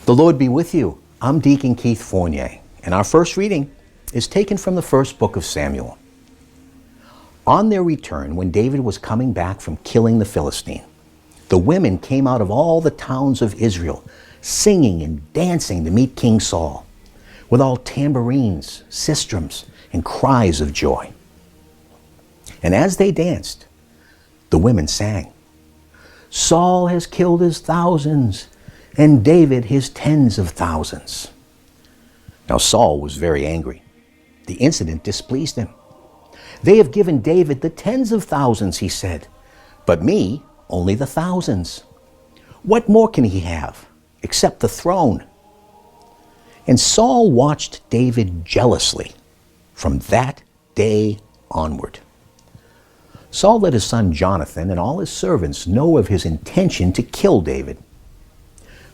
The Lord be with you. I'm Deacon Keith Fournier, and our first reading is taken from the first book of Samuel. On their return, when David was coming back from killing the Philistine, the women came out of all the towns of Israel, singing and dancing to meet King Saul, with all tambourines, sistrums, and cries of joy. And as they danced, the women sang, "Saul has killed his thousands, and David his tens of thousands." Now Saul was very angry. The incident displeased him. "They have given David the tens of thousands," he said, "but me only the thousands. What more can he have except the throne?" And Saul watched David jealously from that day onward. Saul let his son Jonathan and all his servants know of his intention to kill David.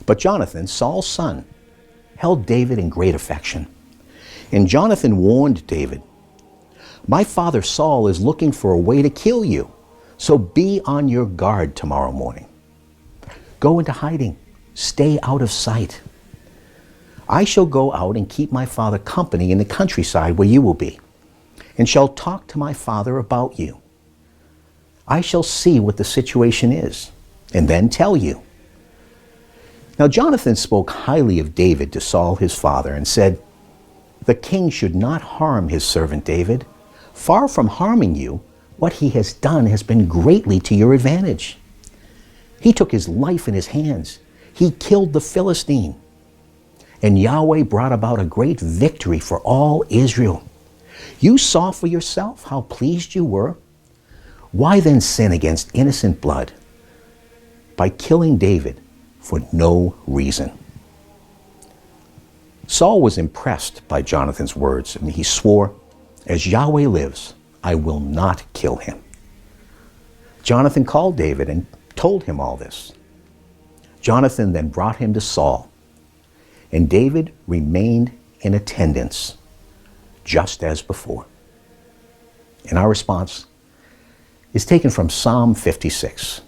But Jonathan, Saul's son, held David in great affection. And Jonathan warned David, "My father Saul is looking for a way to kill you, so be on your guard tomorrow morning. Go into hiding, stay out of sight. I shall go out and keep my father company in the countryside where you will be, and shall talk to my father about you. I shall see what the situation is, and then tell you." Now Jonathan spoke highly of David to Saul his father, and said, "The king should not harm his servant David. Far from harming you, what he has done has been greatly to your advantage. He took his life in his hands. He killed the Philistine. And Yahweh brought about a great victory for all Israel. You saw for yourself how pleased you were. Why then sin against innocent blood by killing David for no reason?" Saul was impressed by Jonathan's words, and he swore, "As Yahweh lives, I will not kill him." Jonathan called David and told him all this. Jonathan then brought him to Saul, and David remained in attendance, just as before. And our response is taken from Psalm 56.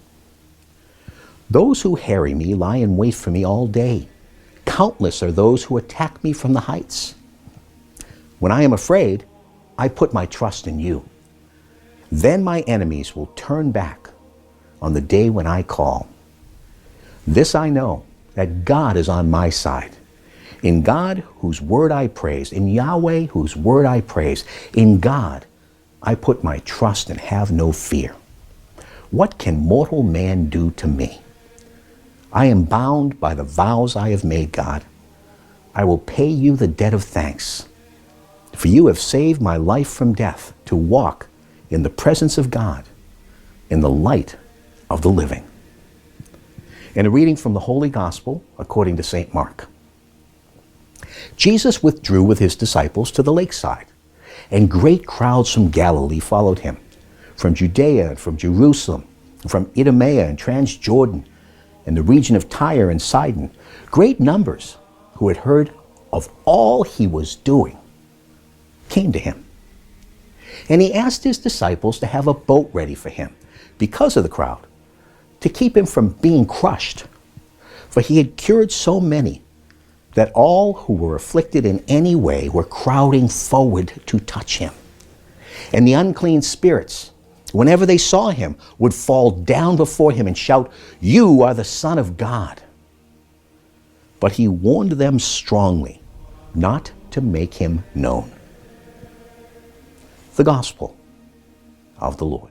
"Those who harry me lie in wait for me all day. Countless are those who attack me from the heights. When I am afraid, I put my trust in you. Then my enemies will turn back on the day when I call. This I know, that God is on my side. In God, whose word I praise, in Yahweh, whose word I praise, in God, I put my trust and have no fear. What can mortal man do to me? I am bound by the vows I have made, God. I will pay you the debt of thanks. For you have saved my life from death, to walk in the presence of God, in the light of the living." And a reading from the Holy Gospel according to St. Mark. Jesus withdrew with his disciples to the lakeside, and great crowds from Galilee followed him, from Judea and from Jerusalem, and from Idumea and Transjordan, and the region of Tyre and Sidon. Great numbers who had heard of all he was doing came to him. And he asked his disciples to have a boat ready for him because of the crowd, to keep him from being crushed. For he had cured so many that all who were afflicted in any way were crowding forward to touch him. And the unclean spirits, whenever they saw him, would fall down before him and shout, "You are the Son of God." But he warned them strongly not to make him known. The Gospel of the Lord.